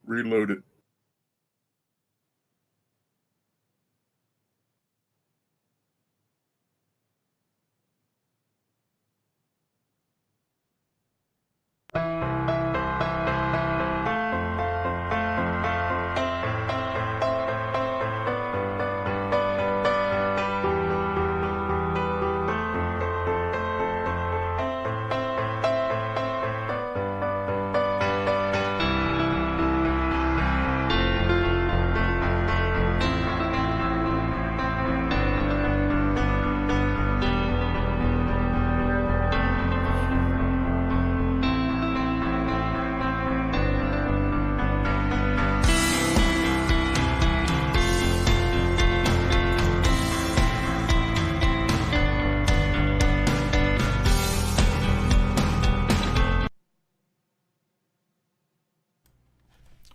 Reload it.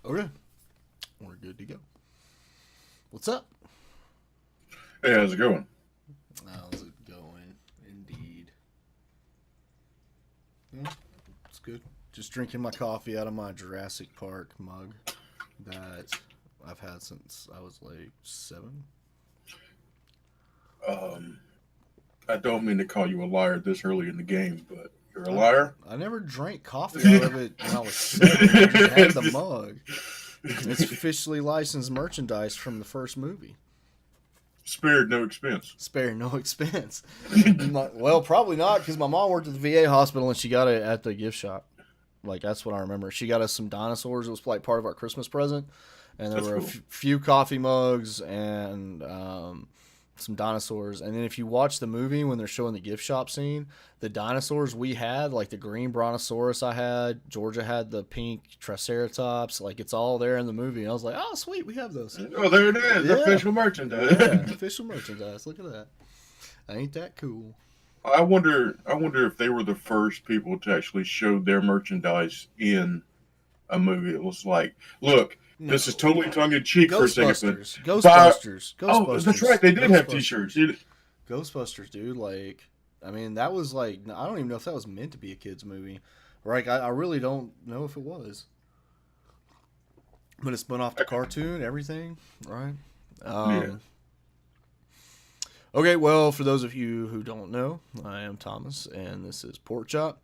Okay, we're good to go. What's up? Hey, how's it going? How's it going? Indeed. Yeah, it's good. Just drinking my coffee out of my Jurassic Park mug that I've had since I was like 7. Um, I don't mean to call you a liar this early in the game, but you're a I, liar. I never drank coffee out of it when I was 7. I just had the mug. It's officially licensed merchandise from the first movie. Spared no expense. Spare no expense. Well, probably not, because my mom worked at the VA hospital and she got it at the gift shop. Like, that's what I remember. She got us some dinosaurs. It was like part of our Christmas present. And there That's were a cool. few coffee mugs and some dinosaurs. And then if you watch the movie when they're showing the gift shop scene, the dinosaurs we had, like the green brontosaurus I had, Georgia had the pink triceratops. Like, it's all there in the movie. And I was like, oh, sweet, we have those. Oh, there it is. Yeah. Official merchandise. Yeah, official merchandise. Look at that. Ain't that cool? I wonder if they were the first people to actually show their merchandise in a movie. It was like, look, No. this is totally tongue in cheek for a second. Ghostbusters. Oh, that's right. They did have T-shirts. Ghostbusters, dude. Like, I mean, that was like, I don't even know if that was meant to be a kids movie. Like, I really don't know if it was. But it spun off the cartoon, everything, right? Yeah. Okay, well, for those of you who don't know, I am Thomas, and this is Pork Chop,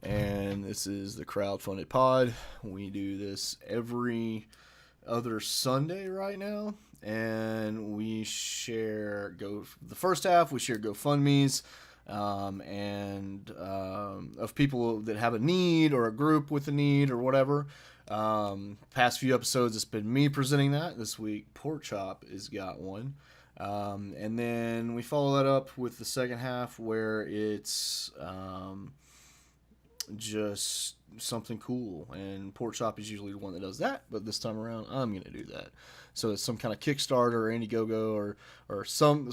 and this is the crowdfunded pod. We do this every other Sunday right now, and we share the first half. We share GoFundMe's, of people that have a need or a group with a need or whatever. Past few episodes, it's been me presenting that. This week, Pork Chop has got one. And then we follow that up with the second half where it's just something cool. And Pork Chop is usually the one that does that, but this time around, I'm going to do that. So it's some kind of Kickstarter or Indiegogo or some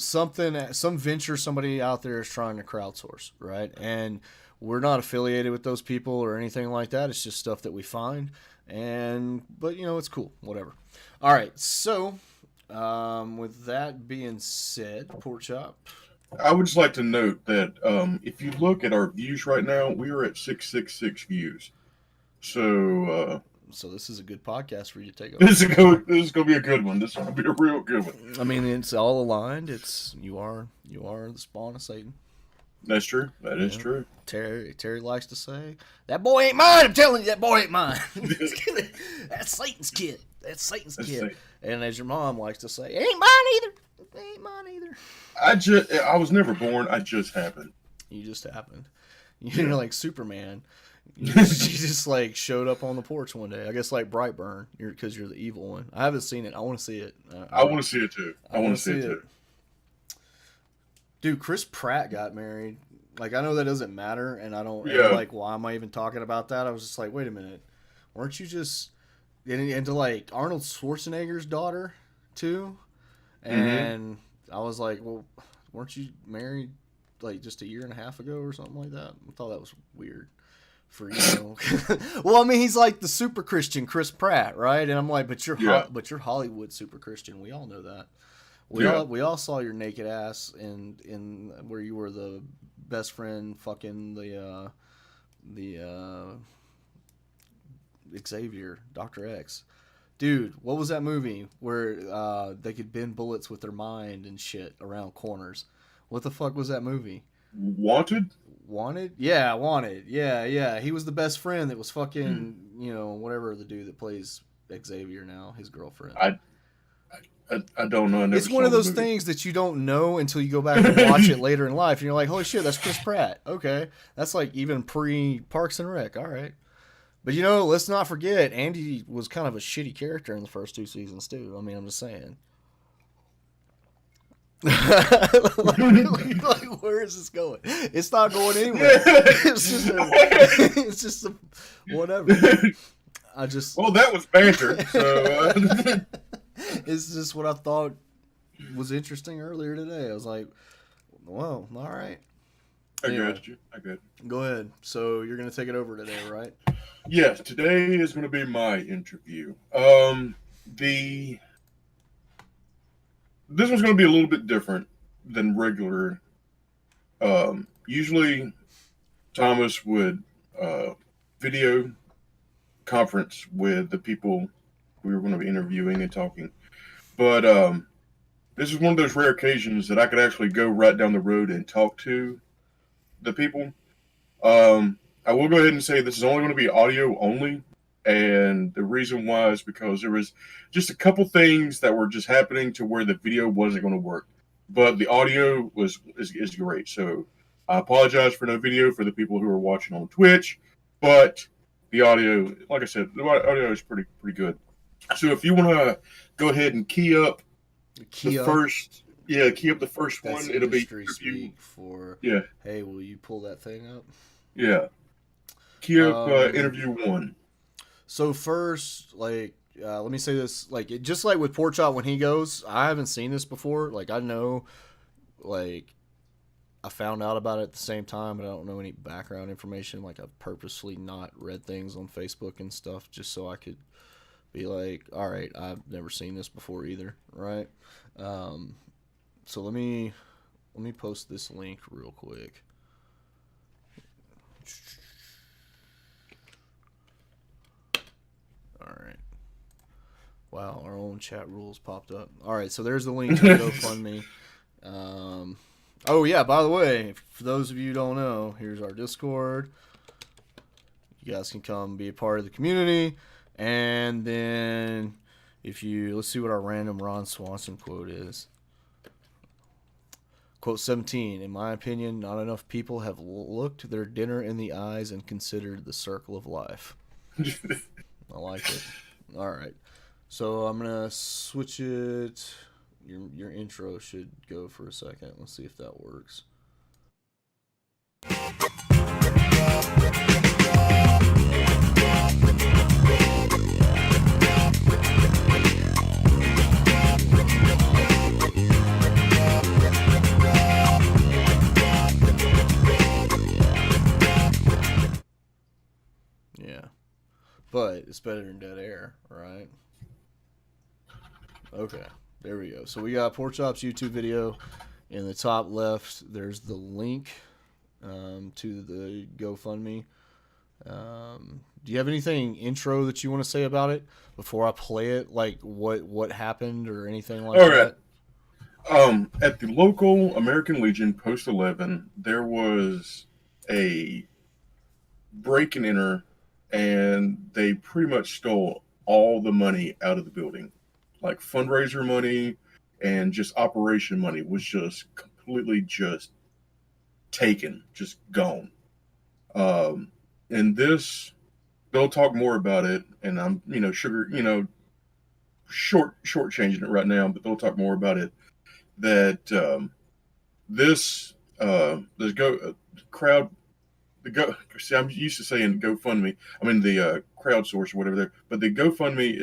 venture somebody out there is trying to crowdsource, right? And we're not affiliated with those people or anything like that. It's just stuff that we find. But, it's cool. Whatever. All right, so... with that being said, Pork Chop. I would just like to note that if you look at our views right now, we are at 666 views. So this is a good podcast for you to take over. This is going to be a good one. This is going to be a real good one. I mean, it's all aligned. You are the spawn of Satan. That's true. That is true. Terry likes to say, "That boy ain't mine." I'm telling you, that boy ain't mine. That's Satan's kid. That's Satan's kid. Satan. And as your mom likes to say, "Ain't mine either. Ain't mine either." I was never born. I just happened. You just happened. You're like Superman. You just like showed up on the porch one day. I guess like Brightburn, because you're the evil one. I haven't seen it. I want to see it. I want to see it too. I want to see it too. Dude, Chris Pratt got married. Like, I know that doesn't matter, and I don't. Yeah. Like, why am I even talking about that? I was just like, wait a minute, weren't you just into like Arnold Schwarzenegger's daughter too? And I was like, well, weren't you married like just a year and a half ago or something like that? I thought that was weird. For well, I mean, he's like the super Christian Chris Pratt, right? And I'm like, but you're Hollywood super Christian. We all know that. We all saw your naked ass in where you were the best friend fucking the Xavier, Dr. X. Dude, what was that movie where they could bend bullets with their mind and shit around corners? What the fuck was that movie? Wanted. Wanted? Yeah, Wanted. Yeah, yeah. He was the best friend that was Hmm. fucking, whatever the dude that plays Xavier now, his girlfriend. I, I don't know. I never It's one saw of the those movie. things that you don't know until you go back and watch it later in life, and you're like, "Holy shit, that's Chris Pratt." Okay, that's like even pre Parks and Rec. All right, but let's not forget Andy was kind of a shitty character in the first two seasons too. I mean, I'm just saying. Like, where is this going? It's not going anywhere. It's just whatever. I just, Well, that was banter. So it's just what I thought was interesting earlier today. I was like, "Whoa, all right." I Anyway, got you. I got you. go ahead. So you're gonna take it over today, right? Yes, today is going to be my interview. The This one's going to be a little bit different than regular. Usually, Thomas would video conference with the people we were going to be interviewing and talking, but this is one of those rare occasions that I could actually go right down the road and talk to the people. I will go ahead and say this is only going to be audio only, and the reason why is because there was just a couple things that were just happening to where the video wasn't going to work, but the audio is great. So I apologize for no video for the people who are watching on Twitch, but the audio, like I said, the audio is pretty good. So if you want to go ahead and key up the Key up. first, yeah, key up the first That's one. It'll be industry interview. speak for. Yeah, Hey, will you pull that thing up? yeah. Key up Um. interview one. So first, like, let me say this, like, just like with Pork Chop when he goes, I haven't seen this before. Like, I know, like, I found out about it at the same time, but I don't know any background information. Like, I've purposely not read things on Facebook and stuff just so I could be like, all right, I've never seen this before either, right? Um, so let me post this link real quick. All right. Wow, our own chat rules popped up. All right, so there's the link to the GoFundMe. Oh yeah, by the way, for those of you who don't know, here's our Discord. You guys can come be a part of the community, and then let's see what our random Ron Swanson quote is. Quote 17, in my opinion, not enough people have looked their dinner in the eyes and considered the circle of life. I like it. All right. So I'm going to switch it. Your intro should go for a second. Let's see if that works. Yeah. But it's better than dead air, right? Okay. There we go. So we got Pork Chop's YouTube video. In the top left, there's the link to the GoFundMe. Do you have anything intro that you want to say about it before I play it? Like what happened or anything like All that? right. At the local American Legion Post 11, there was a break and enter, and they pretty much stole all the money out of the building, like fundraiser money and just operation money was just completely just taken, just gone. Um, and this, they'll talk more about it, and I'm short changing it right now, but they'll talk more about it. That this the crowd the go see I'm used to saying GoFundMe. I mean the crowdsource or whatever there, but the GoFundMe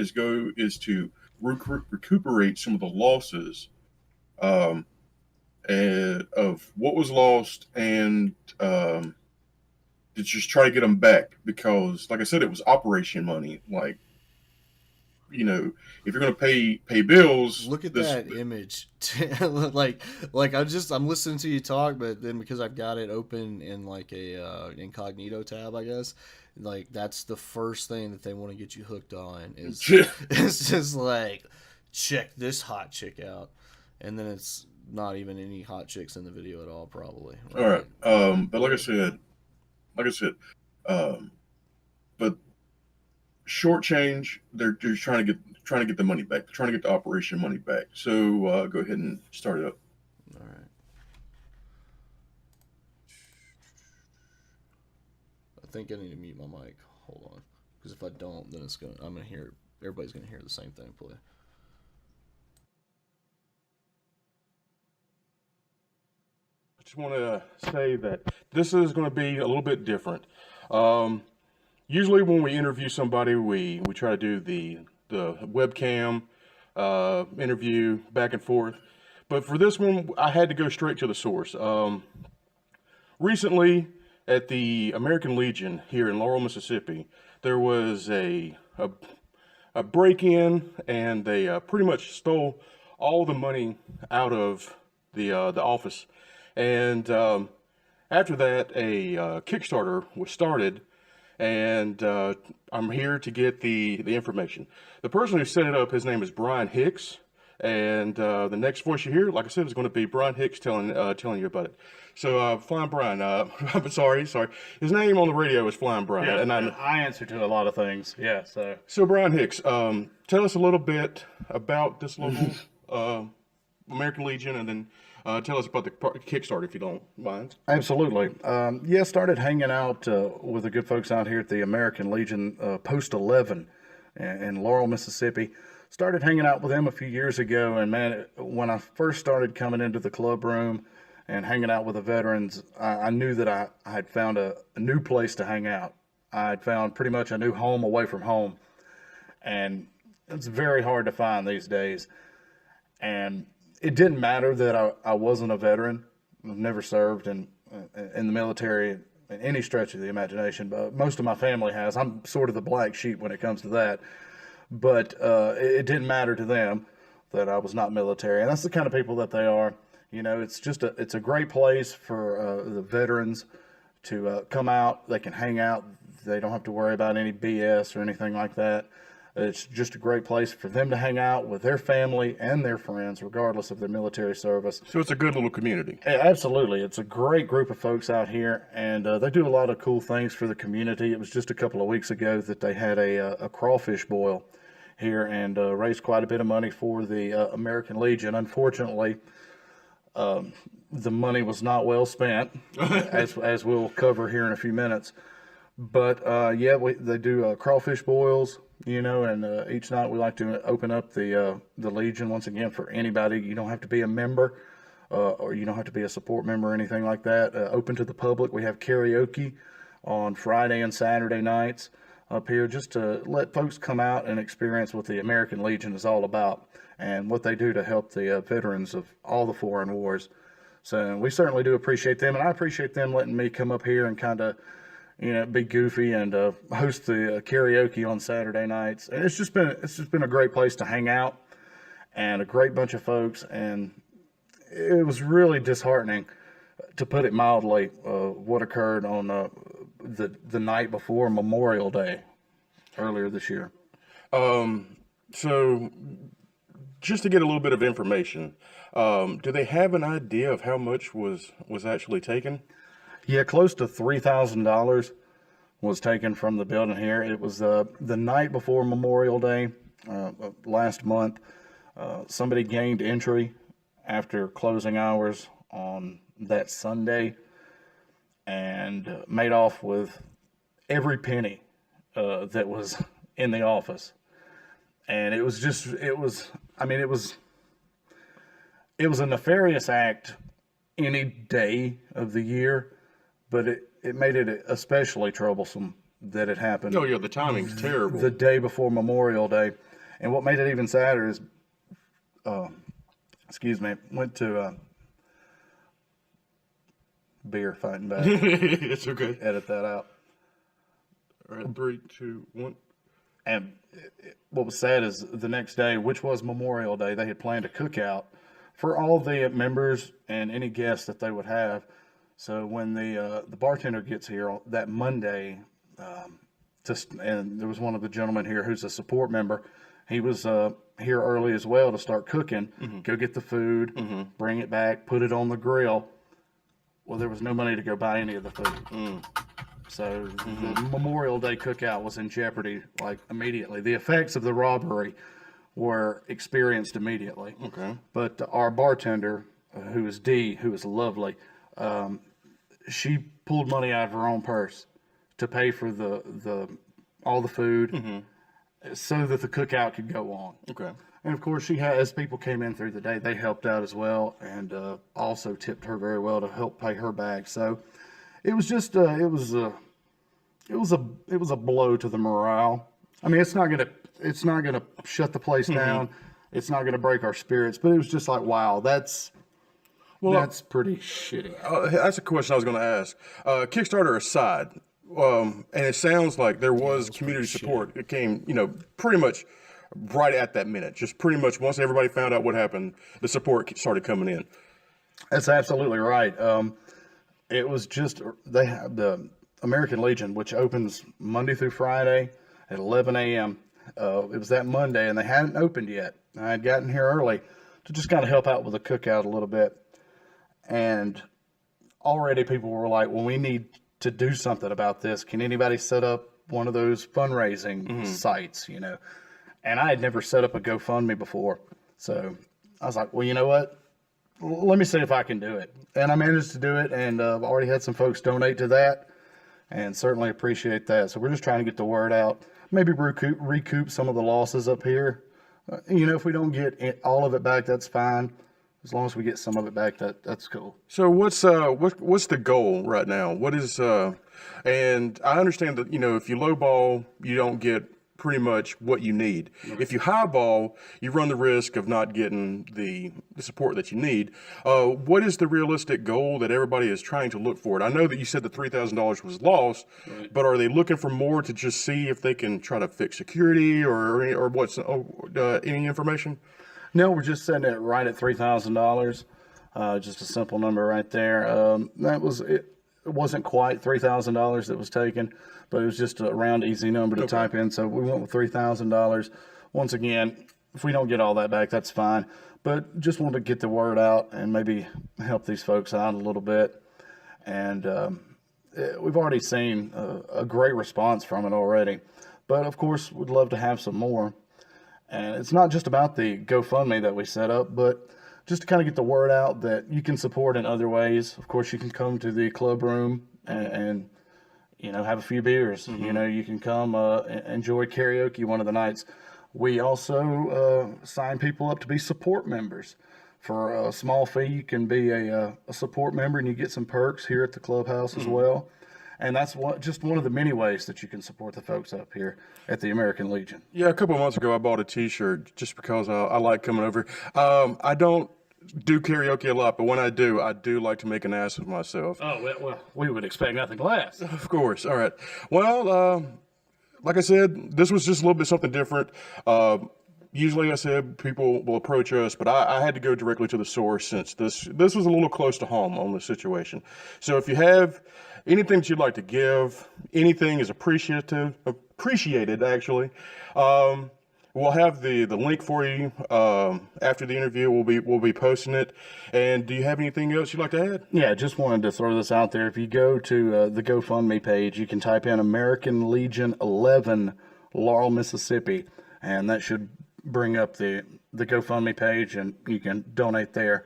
is to recuperate some of the losses um, of what was lost and to just try to get them back because, like I said, it was operation money. Like if you're going to pay bills, Look at this that image. like I'm listening to you talk, but then because I've got it open in like a incognito tab, I guess Like that's the first thing that they want to get you hooked on is Yeah. it's just like check this hot chick out, and then it's not even any hot chicks in the video at all, probably. All right. Right? But like I said, um, but short change. They're just trying to get the money back. They're trying to get the operation money back. So go ahead and start it up. All right. I think I need to mute my mic. Hold on, because if I don't, then I'm gonna hear. Everybody's gonna hear the same thing play. I just want to say that this is going to be a little bit different. Usually, when we interview somebody, we try to do the webcam interview back and forth. But for this one, I had to go straight to the source. Recently, at the American Legion here in Laurel, Mississippi, there was a break-in, and they pretty much stole all the money out of the office. And after that, a Kickstarter was started, and I'm here to get the information. The person who set it up, his name is Brian Hicks, and the next voice you hear, like I said, is going to be Brian Hicks telling you about it. So, Flying Brian, I'm sorry. His name on the radio is Flying Brian. Yeah, and I answer to a lot of things. Yeah, So Brian Hicks, tell us a little bit about this local American Legion, and then tell us about the Kickstarter, if you don't mind. absolutely. Started hanging out with the good folks out here at the American Legion Post 11 in Laurel, Mississippi. Started hanging out with them a few years ago, and man, when I first started coming into the club room and hanging out with the veterans, I knew that I had found a new place to hang out. I had found pretty much a new home away from home, and it's very hard to find these days. And it didn't matter that I wasn't a veteran. I've never served in the military in any stretch of the imagination, but most of my family has. I'm sort of the black sheep when it comes to that. But it didn't matter to them that I was not military, and that's the kind of people that they are. You know, it's a great place for the veterans to come out. They can hang out. They don't have to worry about any BS or anything like that. It's just a great place for them to hang out with their family and their friends, regardless of their military service. So it's a good little community. Absolutely. It's a great group of folks out here, and they do a lot of cool things for the community. It was just a couple of weeks ago that they had a crawfish boil here and raised quite a bit of money for the American Legion. Unfortunately, the money was not well spent, as we'll cover here in a few minutes. But they do crawfish boils, you know, and each night we like to open up the Legion once again for anybody. You don't have to be a member, or you don't have to be a support member or anything like that. Open to the public. We have karaoke on Friday and Saturday nights up here, just to let folks come out and experience what the American Legion is all about and what they do to help the veterans of all the foreign wars. So we certainly do appreciate them, and I appreciate them letting me come up here and kind of, you know, be goofy and host the karaoke on Saturday nights. And it's just been a great place to hang out, and a great bunch of folks. And it was really disheartening, to put it mildly, what occurred on the night before Memorial Day earlier this year. So just to get a little bit of information, do they have an idea of how much was actually taken? Yeah, close to $3,000 was taken from the building here. It was the night before Memorial Day last month. Somebody gained entry after closing hours on that Sunday and made off with every penny that was in the office. And it was a nefarious act any day of the year, but it made it especially troublesome that it happened. Oh yeah, the timing's terrible. The day before Memorial Day. And what made it even sadder is, went to beer fighting back. It's okay. Edit that out. All right, 3, 2, 1. And what was sad is the next day, which was Memorial Day, they had planned a cookout for all the members and any guests that they would have. So when the bartender gets here that Monday, and there was one of the gentlemen here who's a support member. He was here early as well to start cooking, go get the food, bring it back, put it on the grill. Well, there was no money to go buy any of the food. So the Memorial Day cookout was in jeopardy, like immediately. The effects of the robbery were experienced immediately. Okay. But our bartender, who is Dee, who is lovely, she pulled money out of her own purse to pay for all the food so that the cookout could go on. Okay. And of course, as people came in through the day, they helped out as well, and also tipped her very well to help pay her back. So it was just it was a blow to the morale. I mean, it's not gonna shut the place down. It's not gonna break our spirits, but it was just like, wow, that's pretty shitty. That's a question I was going to ask. Kickstarter aside, and it sounds like there was community support. It came, pretty much right at that minute. Just pretty much once everybody found out what happened, the support started coming in. That's absolutely right. It was just, they have the American Legion, which opens Monday through Friday at 11 a.m. It was that Monday, and they hadn't opened yet. I had gotten here early to just kind of help out with the cookout a little bit. And already people were like, well, we need to do something about this. Can anybody set up one of those fundraising sites, And I had never set up a GoFundMe before. So I was like, well, you know what? Let me see if I can do it. And I managed to do it, and I've already had some folks donate to that, and certainly appreciate that. So we're just trying to get the word out, maybe recoup some of the losses up here. If we don't get all of it back, that's fine. As long as we get some of it back, that's cool. So what's the goal right now? What is and I understand that if you lowball, you don't get pretty much what you need. If you highball, you run the risk of not getting the support that you need. What is the realistic goal that everybody is trying to look for? I know that you said the $3,000 was lost, but are they looking for more to just see if they can try to fix security or what's any information? No, we're just setting it right at $3,000. Just a simple number right there. It wasn't quite $3,000 that was taken, but it was just a round easy number to type in. So we went with $3,000. Once again, if we don't get all that back, that's fine. But just want to get the word out and maybe help these folks out a little bit. And we've already seen a great response from it already. But of course, we'd love to have some more. And it's not just about the GoFundMe that we set up, but just to kind of get the word out that you can support in other ways. Of course, you can come to the club room and have a few beers. You can come enjoy karaoke one of the nights. We also sign people up to be support members. For a small fee, you can be a support member, and you get some perks here at the clubhouse as well. And that's just one of the many ways that you can support the folks up here at the American Legion. Yeah, a couple of months ago, I bought a T-shirt just because I like coming over. I don't do karaoke a lot, but when I do like to make an ass of myself. Oh, well, we would expect nothing less. Of course. All right. Well, like I said, this was just a little bit something different. Usually, I said people will approach us, but I had to go directly to the source since this was a little close to home on the situation. So if you have anything that you'd like to give, anything is appreciated actually. We'll have the link for you after the interview. We'll be posting it. And do you have anything else you'd like to add? Yeah, just wanted to throw this out there. If you go to the GoFundMe page, you can type in American Legion 11 Laurel, Mississippi, and that should bring up the GoFundMe page, and you can donate there.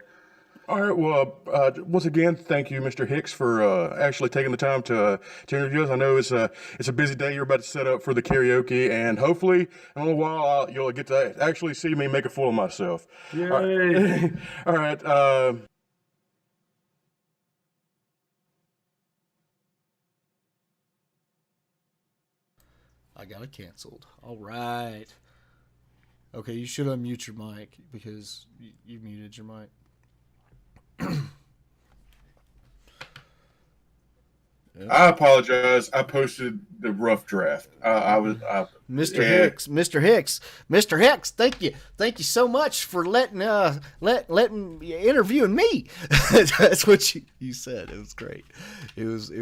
All right. Well, once again, thank you, Mr. Hicks, for actually taking the time to interview us. I know it's a busy day you're about to set up for the karaoke, and hopefully in a little while you'll get to actually see me make a fool of myself. Yay! All right. I got it canceled. All right. Okay, you should unmute your mic because you muted your mic. I apologize. I posted the rough draft. Mr. Hicks. Thank you so much for letting interviewing me. That's what you said. It was great. It was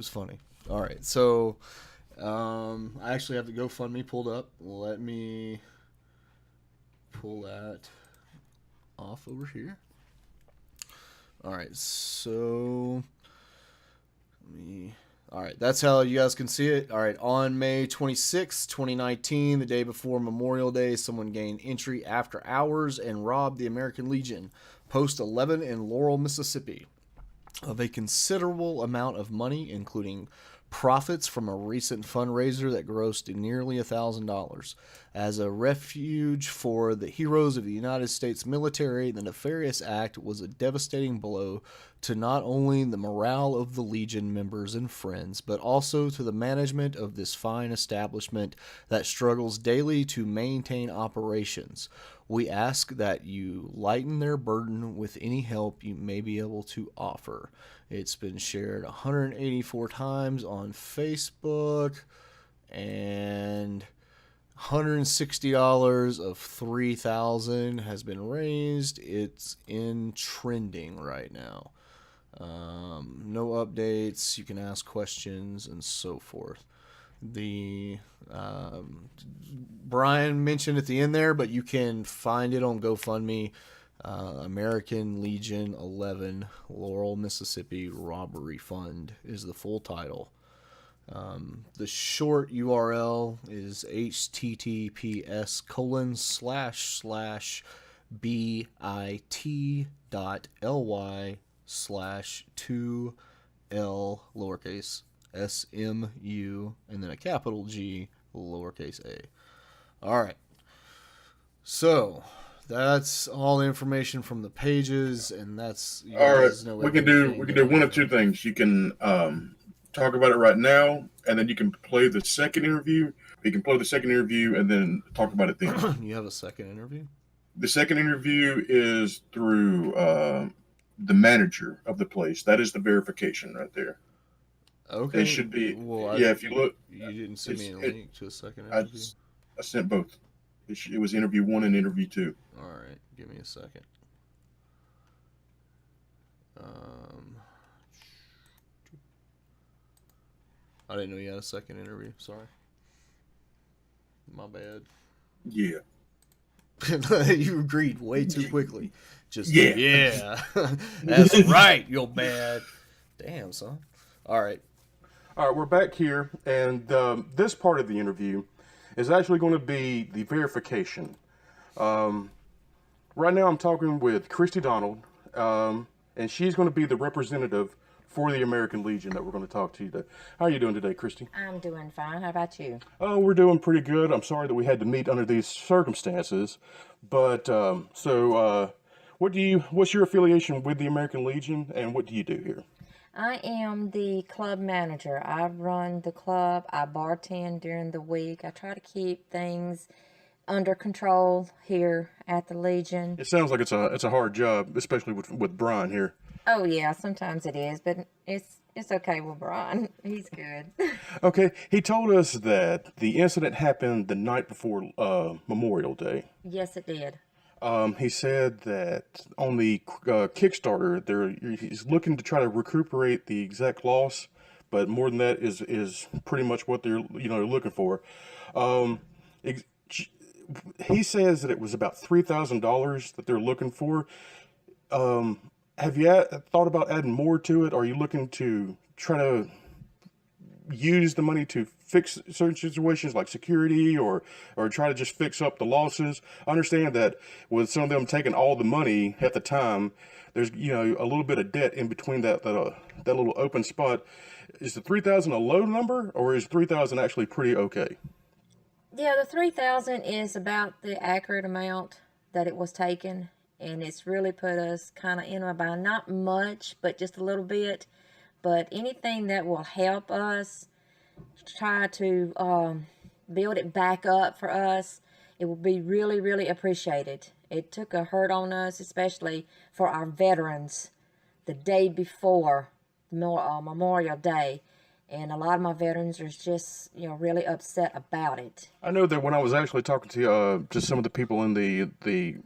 funny. All right. So, I actually have the GoFundMe pulled up. Let me pull that off over here. All right. So, all right, that's how you guys can see it. All right, on May 26, 2019, the day before Memorial Day, someone gained entry after hours and robbed the American Legion, Post 11 in Laurel, Mississippi, of a considerable amount of money, including profits from a recent fundraiser that grossed nearly $1,000. As a refuge for the heroes of the United States military, the nefarious act was a devastating blow to not only the morale of the Legion members and friends, but also to the management of this fine establishment that struggles daily to maintain operations. We ask that you lighten their burden with any help you may be able to offer. It's been shared 184 times on Facebook, and $160 of 3,000 has been raised. It's in trending right now. No updates. You can ask questions and so forth. The Brian mentioned at the end there, but you can find it on GoFundMe. American Legion 11 Laurel, Mississippi Robbery Fund is the full title. The short URL is https://bit.ly/2L lowercase SMU and then a capital G lowercase a. All right. So that's all the information from the pages, and that's All right. We can do one of two things. You can talk about it right now, and then you can play the second interview. You can play the second interview and then talk about it then. You have a second interview? The second interview is through the manager of the place. That is the verification right there. Okay. It should be. Well, if you look. You didn't send me a link to a second interview? I sent both. It was interview 1 and interview 2. All right. Give me a second. I didn't know you had a second interview. Sorry. My bad. Yeah. You agreed way too quickly. Just yeah. That's right. You're bad. Damn, son. All right. All right, we're back here, and this part of the interview is actually going to be the verification. Right now I'm talking with Christy Donald, and she's going to be the representative for the American Legion that we're going to talk to you today. How are you doing today, Christy? I'm doing fine. How about you? Oh, we're doing pretty good. I'm sorry that we had to meet under these circumstances, but what's your affiliation with the American Legion, and what do you do here? I am the club manager. I run the club. I bartend during the week. I try to keep things under control here at the Legion. It sounds like it's a hard job, especially with Brian here. Oh yeah, sometimes it is, but it's okay with Brian. He's good. Okay, he told us that the incident happened the night before Memorial Day. Yes, it did. He said that on the Kickstarter, he's looking to try to recuperate the exact loss, but more than that is pretty much what they're looking for. He says that it was about $3,000 that they're looking for. Have you thought about adding more to it? Are you looking to try to use the money to fix certain situations like security or try to just fix up the losses? I understand that with some of them taking all the money at the time, there's a little bit of debt in between that little open spot. Is the 3,000 a low number, or is 3,000 actually pretty okay? Yeah, the 3,000 is about the accurate amount that it was taken, and it's really put us kind of in a bind. Not much, but just a little bit. But anything that will help us try to build it back up for us, it will be really, really appreciated. It took a hurt on us, especially for our veterans, the day before Memorial Day. And a lot of my veterans are just, really upset about it. I know that when I was actually talking to some of the people in the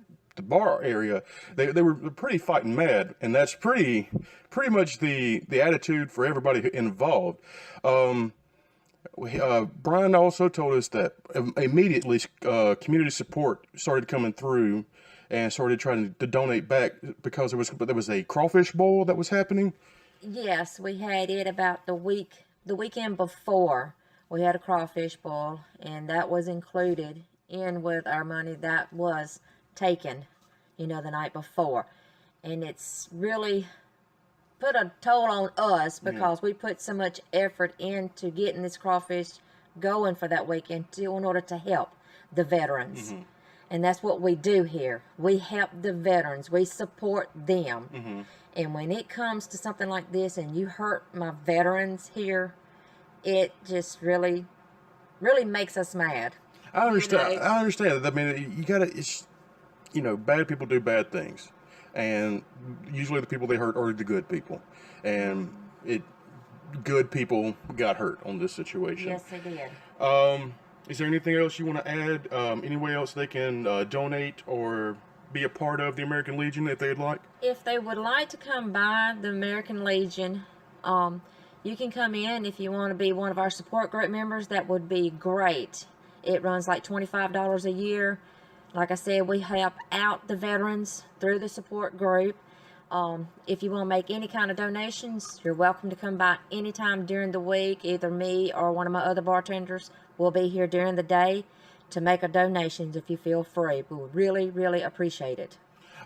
the bar area, they were pretty fighting mad, and that's pretty much the attitude for everybody involved. Brian also told us that immediately community support started coming through and started trying to donate back because there was a crawfish boil that was happening. Yes, we had it about the weekend before. We had a crawfish boil, and that was included in with our money that was taken, the night before. And it's really put a toll on us because we put so much effort into getting this crawfish going for that weekend in order to help the veterans. And that's what we do here. We help the veterans. We support them. And when it comes to something like this and you hurt my veterans here, it just really, really makes us mad. I understand. I understand. I mean, you gotta. It's, bad people do bad things, and usually the people they hurt are the good people, and good people got hurt on this situation. Yes, they did. Is there anything else you want to add? Any way else they can donate or be a part of the American Legion if they'd like? If they would like to come by the American Legion, you can come in if you want to be one of our support group members. That would be great. It runs like $25 a year. Like I said, we help out the veterans through the support group. If you want to make any kind of donations, you're welcome to come by anytime during the week. Either me or one of my other bartenders will be here during the day to make a donations if you feel free. We would really, really appreciate it.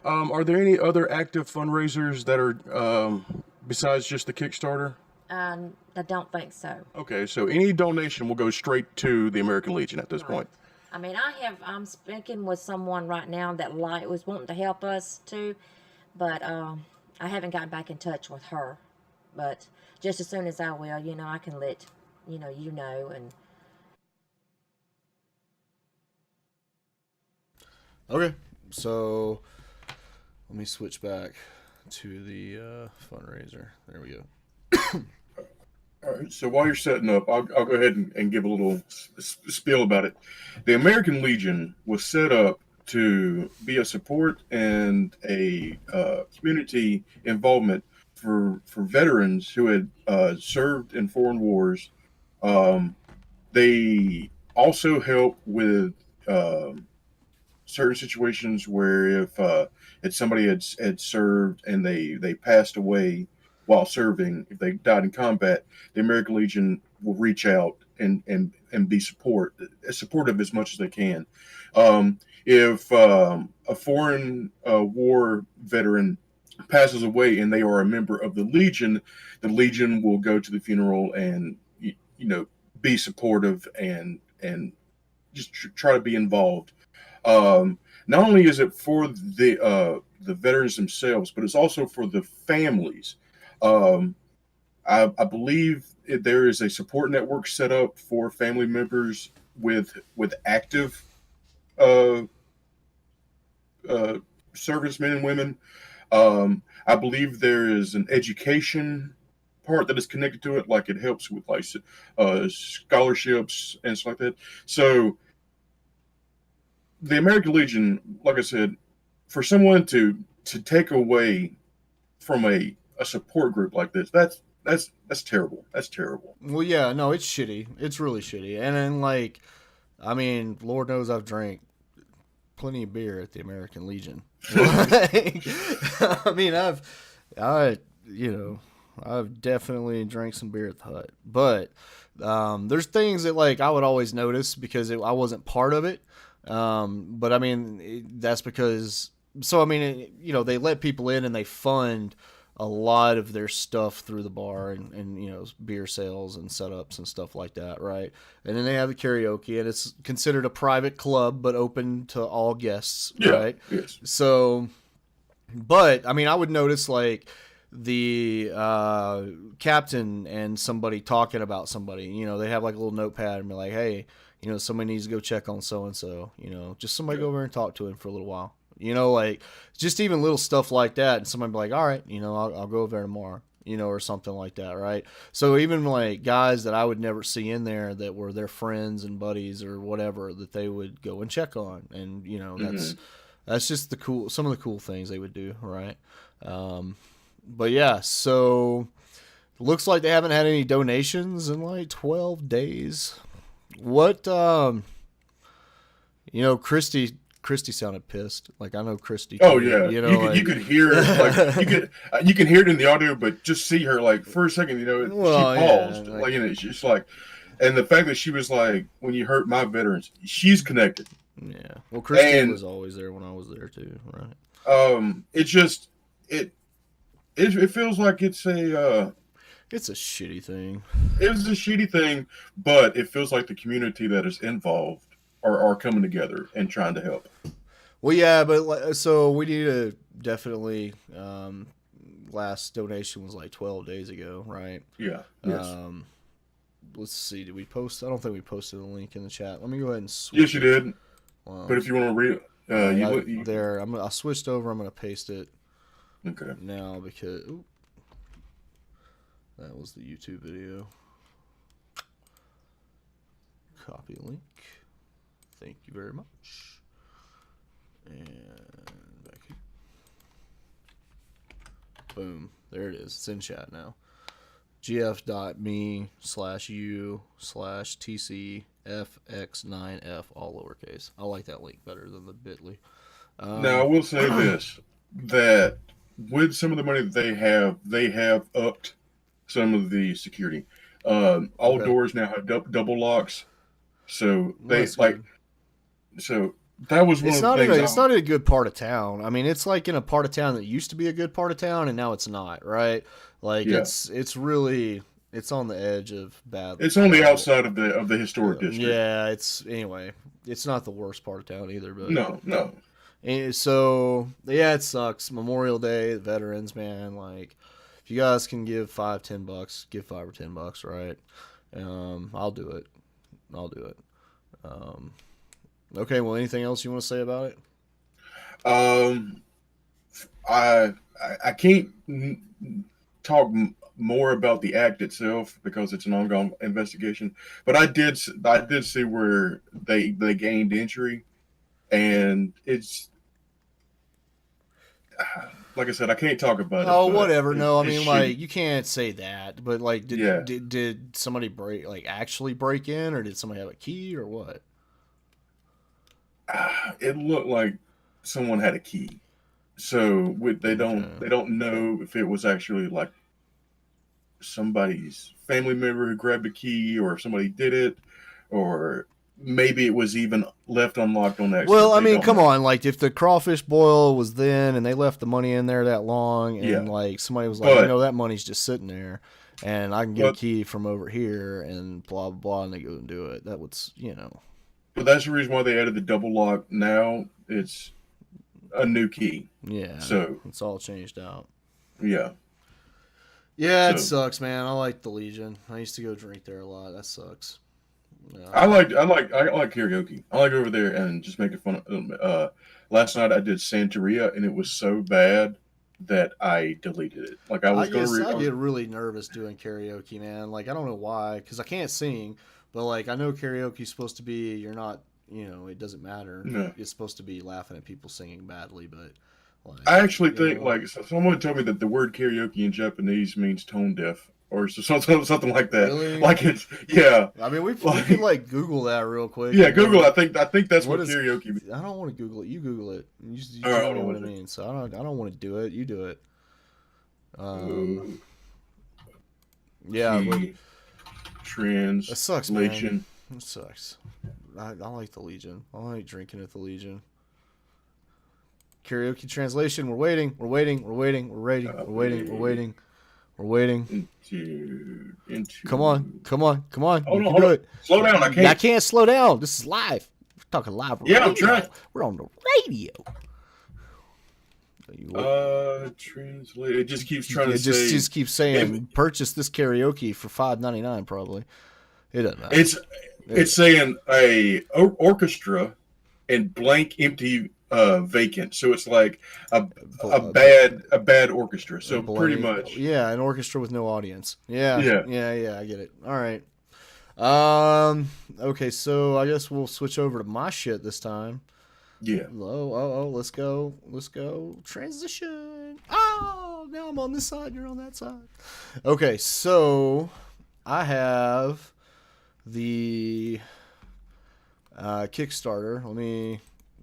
Are there any other active fundraisers that are besides just the Kickstarter? I don't think so. Okay, so any donation will go straight to the American Legion at this point. I mean, I'm speaking with someone right now that was wanting to help us too, but I haven't gotten back in touch with her. But just as soon as I will, I can let you know. And Okay, so let me switch back to the fundraiser. There we go. All right, so while you're setting up, I'll go ahead and give a little spiel about it. The American Legion was set up to be a support and a community involvement for veterans who had served in foreign wars. They also help with certain situations where if somebody had served and they passed away while serving, if they died in combat, the American Legion will reach out and be supportive as much as they can. If a foreign war veteran passes away and they are a member of the Legion will go to the funeral and be supportive and just try to be involved. Not only is it for the veterans themselves, but it's also for the families. I believe there is a support network set up for family members with active servicemen and women. I believe there is an education part that is connected to it, like it helps with like scholarships and stuff like that. So the American Legion, like I said, for someone to take away from a support group like this, that's terrible. That's terrible. Well, yeah, no, it's shitty. It's really shitty. And then, Lord knows I've drank plenty of beer at the American Legion. I've definitely drank some beer at the Hut. But there's things that I would always notice because I wasn't part of it. That's because they let people in and they fund a lot of their stuff through the bar and beer sales and setups and stuff like that, right? And then they have the karaoke, and it's considered a private club but open to all guests, right? Yes. So, but I would notice the captain and somebody talking about somebody, they have a little notepad and be like, hey, somebody needs to go check on so and so, just somebody go over and talk to him for a little while. Just even little stuff like that. And somebody be like, all right, I'll go over there tomorrow, or something like that. Right. So even guys that I would never see in there that were their friends and buddies or whatever, that they would go and check on. And, that's, That's just some of the cool things they would do, right? But yeah, so looks like they haven't had any donations in like 12 days. What, Christy sounded pissed. Like, I know Christy. Oh too, yeah, you could hear like you can hear it in the audio, but just see her like for a second, Well, she yeah, paused, she's like, and the fact that she was like, when you hurt my veterans, she's connected. Yeah. Well, Christy And was always there when I was there too, right? It just it feels like it's a shitty thing. it's a shitty thing, but it feels like the community that is involved are coming together and trying to help. Well, yeah, but so we need to definitely. Last donation was like 12 days ago, right? Yeah. Yes. Let's see. Did we post? I don't think we posted a link in the chat. Let me go ahead and switch. Yes, you did. But if you want to read, there. I switched over. I'm gonna paste it. Okay. Now because that was the YouTube video. Copy link. Thank you very much. And back here. Boom. There it is. It's in chat now. gf.me/u/tcfx9f, all lowercase. I like that link better than the bit.ly. Now, I will say this, that with some of the money that they have upped some of the security. All doors now have double locks. So so that was one of the things. It's not in a good part of town. I mean, it's like in a part of town that used to be a good part of town, and now it's not, right? Like it's really on the edge of bad. It's on the outside of the historic district. Yeah, it's not the worst part of town either, but no. And so yeah, it sucks. Memorial Day, the veterans, man. Like, if you guys can give $5-10, give $5 or $10, right? I'll do it. Okay, well, anything else you want to say about it? I can't talk more about the act itself because it's an ongoing investigation. But I did see where they gained entry, and it's like I said, I can't talk about it. Oh, whatever. No, I mean, like, you can't say that. But like, did somebody actually break in, or did somebody have a key, or what? It looked like someone had a key, so they don't know if it was actually like somebody's family member who grabbed a key, or if somebody did it, or maybe it was even left unlocked on that. Well, I mean, come on, like, if the crawfish boil was then and they left the money in there that long, and like somebody was like, that money's just sitting there, and I can get a key from over here, and blah blah blah, and they go and do it. That would, But that's the reason why they added the double lock. Now it's a new key. Yeah. So it's all changed out. Yeah. Yeah, it sucks, man. I like the Legion. I used to go drink there a lot. That sucks. I like karaoke. I like over there and just making fun of. Last night I did Santeria, and it was so bad that I deleted it. Like, I get really nervous doing karaoke, man. Like, I don't know why, because I can't sing. But, like, I know karaoke is supposed to be, you're not, it doesn't matter. No. It's supposed to be laughing at people singing badly, but, like, I actually think, someone told me that the word karaoke in Japanese means tone deaf, or something like that. Really? Like, it's, yeah. I mean, we can, like, Google that real quick. Yeah, Google it. I think that's what karaoke means. I don't want to Google it. You Google it. You tell me what it means. So I don't want to do it. You do it. Yeah, translation. It sucks, man. It sucks. I like the Legion. I like drinking at the Legion. Karaoke translation. We're waiting. Come on. Oh, you can do it. Slow down. I can't. I can't slow down. This is live. We're talking live. Yeah, I'm trying. We're on the radio. Translate. It just keeps trying to say. It just keeps saying, purchase this karaoke for $5.99. Probably. It doesn't matter. It's saying a orchestra and blank empty vacant. So it's like a bad orchestra. So pretty much. Yeah, an orchestra with no audience. Yeah. I get it. All right. Okay, so I guess we'll switch over to my shit this time. Yeah. Let's go. Transition. Oh, now I'm on this side, you're on that side. Okay, so I have the Kickstarter. Let me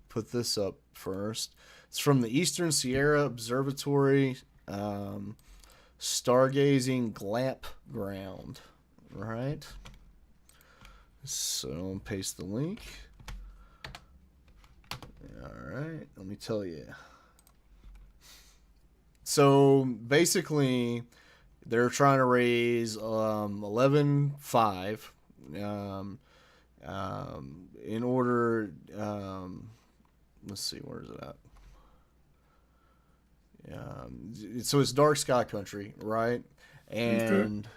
put this up first. It's from the Eastern Sierra Observatory Stargazing Glampground. Right? So paste the link. Alright, let me tell you. So basically, they're trying to raise 11.5 in order. Let's see, where is it at? So it's dark sky country, right? And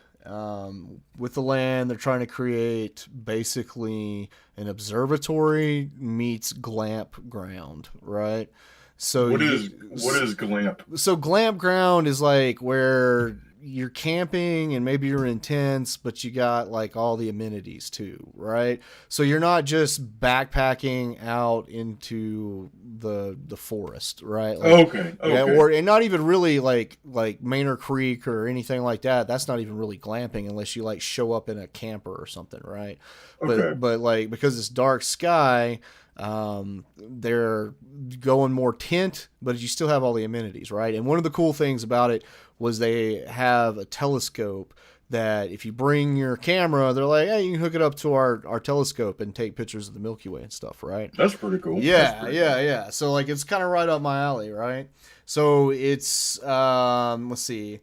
with the land, they're trying to create basically an observatory meets Glampground, right? So what is Glamp? So Glampground is like where you're camping and maybe you're in tents, but you got like all the amenities too, right? So you're not just backpacking out into the forest, right? Like, Okay. yeah, and not even really like Manor Creek or anything like that. That's not even really glamping unless you like show up in a camper or something, right? Okay. But like because it's dark sky, they're going more tent, but you still have all the amenities, right? And one of the cool things about it was they have a telescope that if you bring your camera, they're like, hey, you can hook it up to our telescope and take pictures of the Milky Way and stuff, right? That's pretty cool. Yeah. So like it's kind of right up my alley, right? So it's let's see.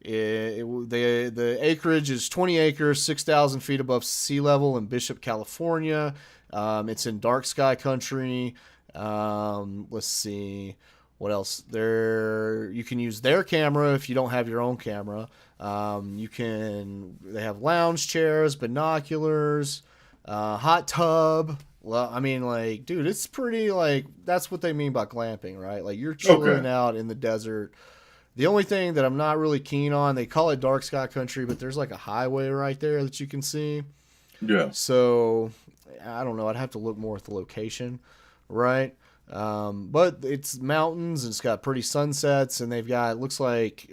The acreage is 20 acres, 6,000 feet above sea level in Bishop, California. It's in dark sky country. Let's see what else. You can use their camera if you don't have your own camera. They have lounge chairs, binoculars, hot tub. Well, I mean, like, dude, it's pretty like that's what they mean by glamping, right? Like you're chilling out in the desert. The only thing that I'm not really keen on, they call it dark sky country, but there's like a highway right there that you can see. Yeah. So I don't know. I'd have to look more at the location, right? But it's mountains and it's got pretty sunsets, and they've got, it looks like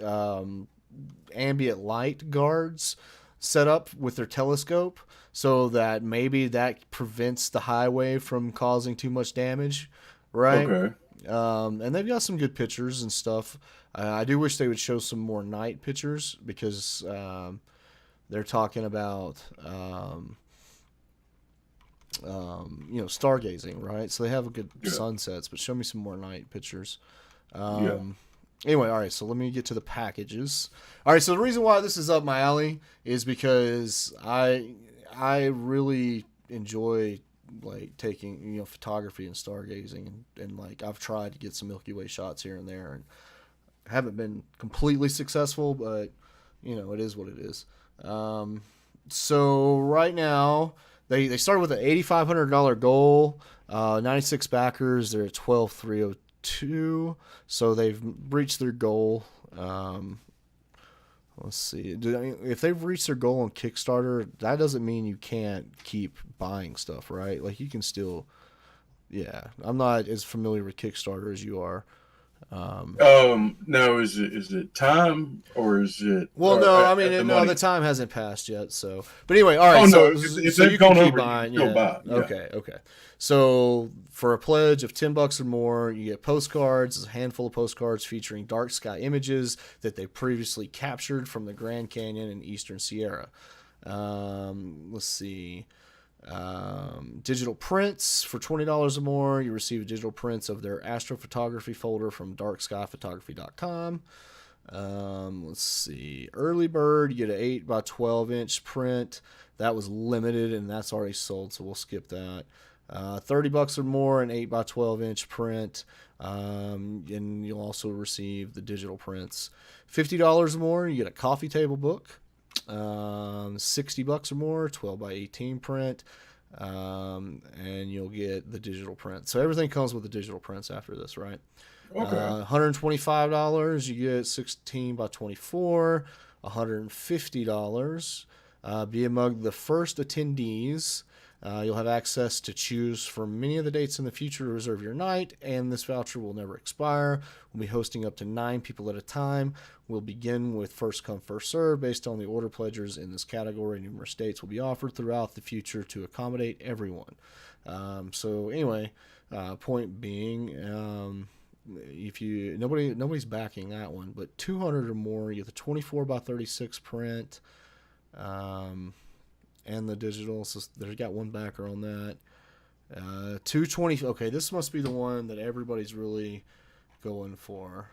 ambient light guards set up with their telescope so that maybe that prevents the highway from causing too much damage, right? Okay. And they've got some good pictures and stuff. I do wish they would show some more night pictures because they're talking about stargazing, right? So they have a good sunsets, but show me some more night pictures. Anyway, all right, so let me get to the packages. All right, so the reason why this is up my alley is because I really enjoy like taking photography and stargazing, and like I've tried to get some Milky Way shots here and there, and haven't been completely successful, but it is what it is. So right now they started with an $8,500 goal, 96 backers. They're at 12,302, so they've reached their goal. Let's see. If they've reached their goal on Kickstarter, that doesn't mean you can't keep buying stuff, right? Like you can still, yeah. I'm not as familiar with Kickstarter as you are. No, is it time or is it? Well, no, I mean, no, the time hasn't passed yet. So, but anyway, all right. Oh, so, no, if so they've you can gone keep over, buying. you can still buy. Yeah. Okay. So, for a pledge of $10 or more, you get postcards, a handful of postcards featuring dark sky images that they previously captured from the Grand Canyon and Eastern Sierra. Let's see. Digital prints for $20 or more. You receive digital prints of their astrophotography folder from darkskyphotography.com. Let's see. Early bird, you get an 8 by 12 inch print. That was limited and that's already sold, so we'll skip that. $30 or more, an 8 by 12 inch print. And you'll also receive the digital prints. $50 or more, you get a coffee table book. $60 or more, 12 by 18 print, and you'll get the digital print. So everything comes with the digital prints after this, right? Okay. $125, you get 16 by 24. $150, be among the first attendees You'll have access to choose from many of the dates in the future to reserve your night, and this voucher will never expire. We'll be hosting up to 9 people at a time. We'll begin with first come, first serve based on the order pledgers in this category. Numerous dates will be offered throughout the future to accommodate everyone. So anyway, point being, if you nobody's backing that one, but 200 or more, you get the 24 by 36 print. And the digital, so they've got one backer on that. 220. Okay, this must be the one that everybody's really going for,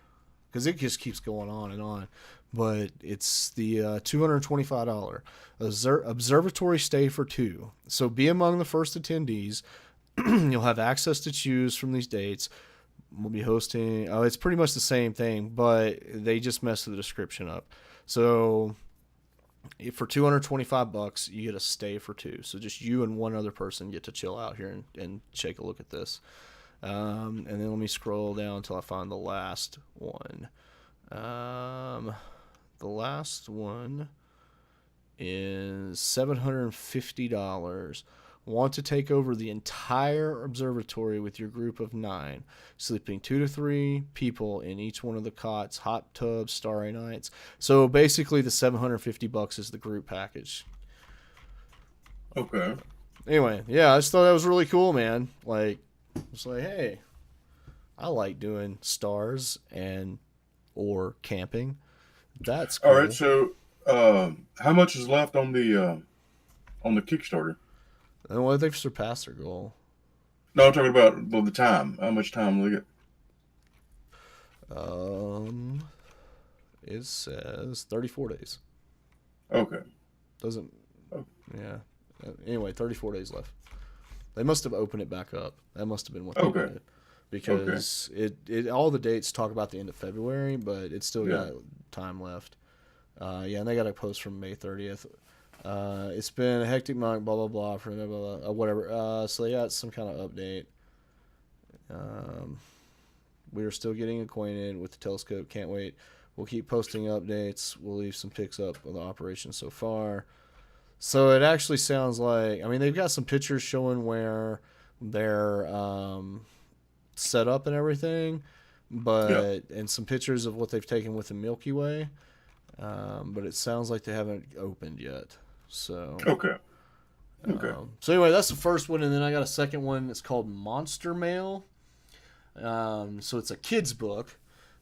because it just keeps going on and on. But it's the $225 observatory stay for 2. So be among the first attendees. You'll have access to choose from these dates. We'll be hosting. Oh, it's pretty much the same thing, but they just messed the description up. So for $225, you get a stay for 2. So just you and one other person get to chill out here and take a look at this. And then let me scroll down until I find the last one. The last one is $750. Want to take over the entire observatory with your group of 9, sleeping 2 to 3 people in each one of the cots, hot tubs, starry nights. So basically the $750 is the group package. Okay. Anyway, yeah, I just thought that was really cool, man. Like, it's like, hey, I like doing stars and or camping. That's cool. All right. So, how much is left on the Kickstarter? Well, they've surpassed their goal. No, I'm talking about the time. How much time will they get? It says 34 days. Okay. Doesn't. Oh. Yeah. Anyway, 34 days left. They must have opened it back up. That must have been what they did. Because it all the dates talk about the end of February, but it's still got time left. And they got a post from May 30th. It's been a hectic month, blah, blah, blah, for blah, blah, blah, whatever. So they got some kind of update. We are still getting acquainted with the telescope. Can't wait. We'll keep posting updates. We'll leave some pics up of the operation so far. So it actually sounds like, I mean, they've got some pictures showing where they're set up and everything, but and some pictures of what they've taken with the Milky Way. But it sounds like they haven't opened yet. So Okay. So anyway, that's the first one, and then I got a second one. It's called Monster Mail. So it's a kid's book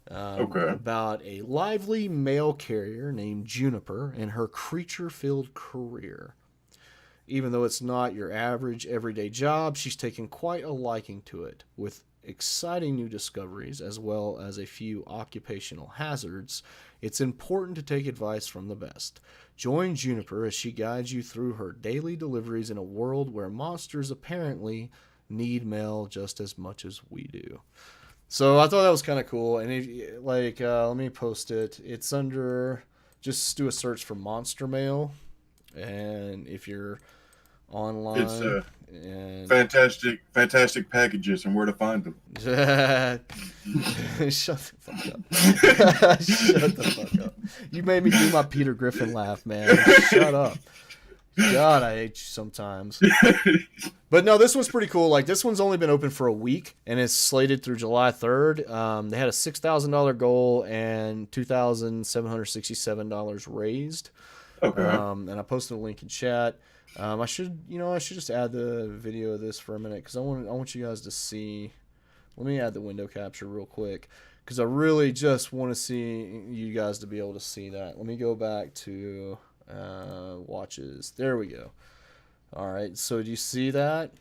about a lively mail carrier named Juniper and her creature-filled career. Even though it's not your average everyday job, she's taken quite a liking to it, with exciting new discoveries as well as a few occupational hazards. It's important to take advice from the best. Join Juniper as she guides you through her daily deliveries in a world where monsters apparently need mail just as much as we do. So I thought that was kind of cool. And if, let me post it. It's under, just do a search for Monster Mail. And if you're online, It's and fantastic packages and where to find them. Shut the fuck up. Shut the fuck up. You made me do my Peter Griffin laugh, man. Shut up. God, I hate you sometimes. But no, this one's pretty cool. Like, this one's only been open for a week, and it's slated through July 3rd. They had a $6,000 goal and $2,767 raised. Okay. And I posted a link in chat. I should just add the video of this for a minute, because I want you guys to see. Let me add the window capture real quick, because I really just want to see you guys to be able to see that. Let me go back to watches. There we go. All right. So do you see that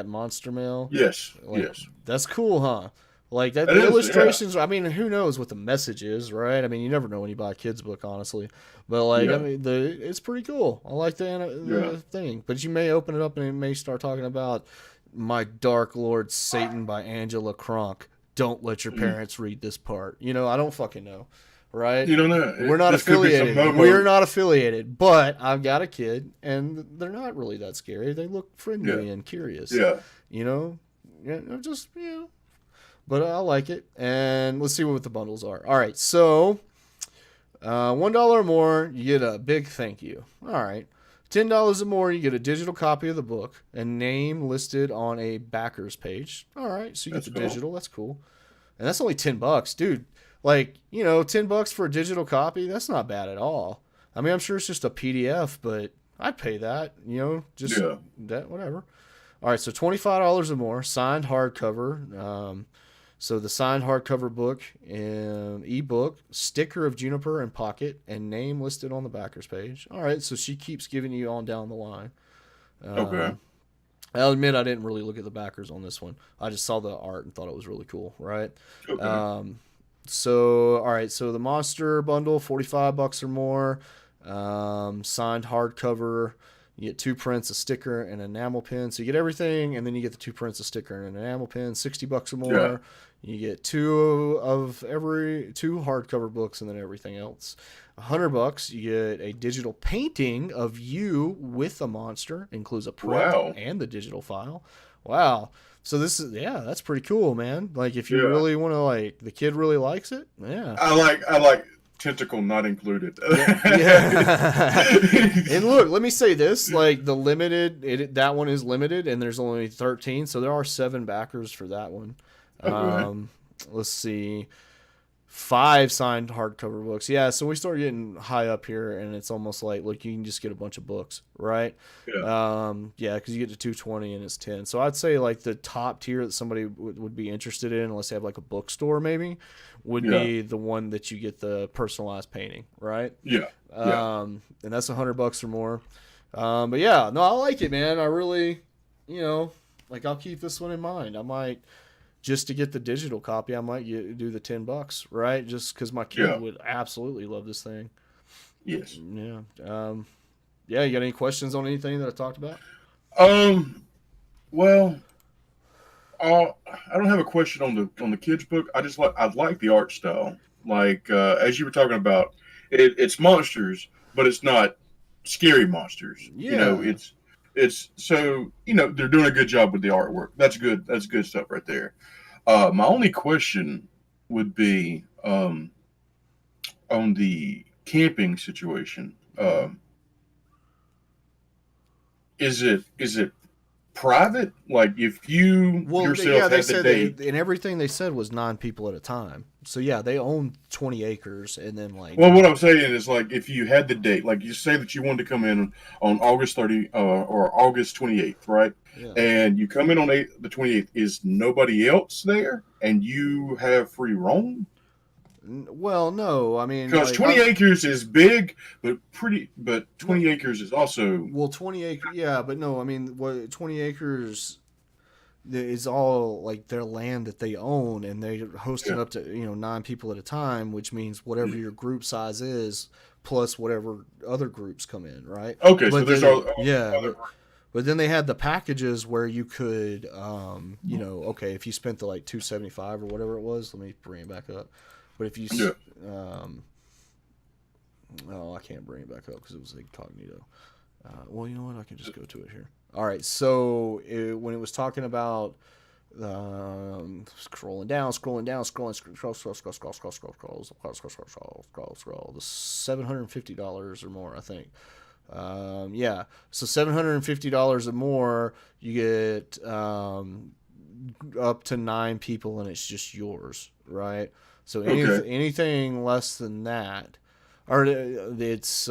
monster mail? Yes. Like, yes. That's cool, huh? Like that, It the is, illustrations. Yeah. I mean, who knows what the message is, right? I mean, you never know when you buy a kid's book, honestly. But like, I mean, it's pretty cool. I like the thing. But you may open it up and it may start talking about My Dark Lord Satan by Angela Kronk. Don't let your parents read this part. I don't fucking know, right? You don't know. We're not affiliated. We're not affiliated. But I've got a kid, and they're not really that scary. They look friendly and curious. Yeah. Just. But I like it, and let's see what the bundles are. All right, so $1 or more, you get a big thank you. All right, $10 or more, you get a digital copy of the book and name listed on a backers page. All right, so you get That's the cool. digital. That's cool. And that's only $10, dude. Like, $10 for a digital copy, that's not bad at all. I mean, I'm sure it's just a PDF, but I'd pay that, just Yeah. that, whatever. All right, so $25 or more, signed hardcover. So the signed hardcover book, ebook, sticker of Juniper and Pocket, and name listed on the backers page. All right, so she keeps giving you on down the line. Okay. I'll admit I didn't really look at the backers on this one. I just saw the art and thought it was really cool, right? Okay. So, all right, so the monster bundle, $45 or more, signed hardcover. You get 2 prints, a sticker, and an enamel pin. So you get everything, and then you get the 2 prints, a sticker, and an enamel pin. $60 or more. Yeah. You get 2 hardcover books, and then everything else. $100. You get a digital painting of you with a monster. Includes a print Wow. and the digital file. Wow. So that's pretty cool, man. Like if you Yeah. really want to, the kid really likes it. Yeah. I like tentacle not included. Yeah. And look, let me say this: like the limited, that one is limited, and there's only 13, so there are 7 backers for that one. Okay. Let's see, 5 signed hardcover books. Yeah, so we start getting high up here, and it's almost like, look, you can just get a bunch of books, right? Yeah. Yeah, because you get to 220 and it's 10. So I'd say like the top tier that somebody would be interested in, unless they have like a bookstore, maybe, would be the one that you get the personalized painting, right? Yeah. And that's $100 or more. But yeah, no, I like it, man. I really, I'll keep this one in mind. I might, just to get the digital copy, I might do the $10, right? Just because my kid would absolutely love this thing. Yes. Yeah. Yeah. You got any questions on anything that I talked about? Well, I don't have a question on the kids book. I like the art style. Like as you were talking about, it's monsters, but it's not scary monsters. Yeah. It's so they're doing a good job with the artwork. That's good. That's good stuff right there. My only question would be on the camping situation. Is it private? Like if you yourself they had the said date. and everything they said was 9 people at a time. So yeah, they own 20 acres, and then Well, what I'm saying is, like, if you had the date, like, you say that you wanted to come in on August 30 or August 28th, right? Yeah. And you come in on the 28th, is nobody else there, and you have free roam? Well, no, I mean, Because 20 acres is big, but 20 acres is also 20 acres, yeah, but no, I mean, 20 acres is all like their land that they own, and they're hosting up to 9 people at a time, which means whatever your group size is plus whatever other groups come in, right? okay. But So there's then, but then they had the packages where you could, okay, if you spent the like $275 or whatever it was, let me bring it back up. But if you, I can't bring it back up because it was incognito. Well, you know what? I can just go to it here. All right. So when it was talking about scrolling down, the $750 or more, I think. Yeah. So $750 or more, you get up to 9 people, and it's just yours, right? So anything less than that, or it's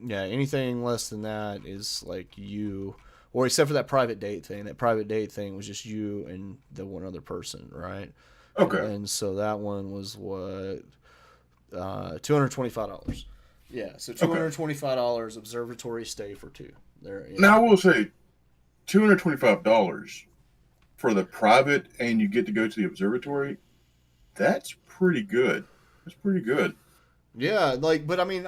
anything less than that is like you, or except for that private date thing. That private date thing was just you and the one other person, right? okay. And so that one was what, $225. Yeah, so $225 observatory stay for 2. There. Yeah. Now I will say, $225 for the private, and you get to go to the observatory. That's pretty good. That's pretty good. Yeah, but I mean,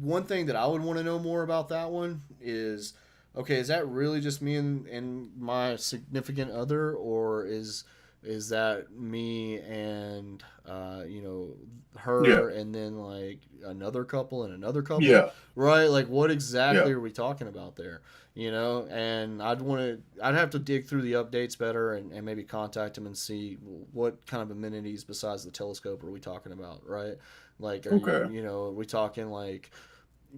one thing that I would want to know more about that one is, okay, is that really just me and my significant other, or is that me and her and then like another couple and another couple? Yeah. Right? Like what exactly are we talking about there? And I'd have to dig through the updates better and maybe contact them and see what kind of amenities besides the telescope are we talking about, right? Like, are we talking like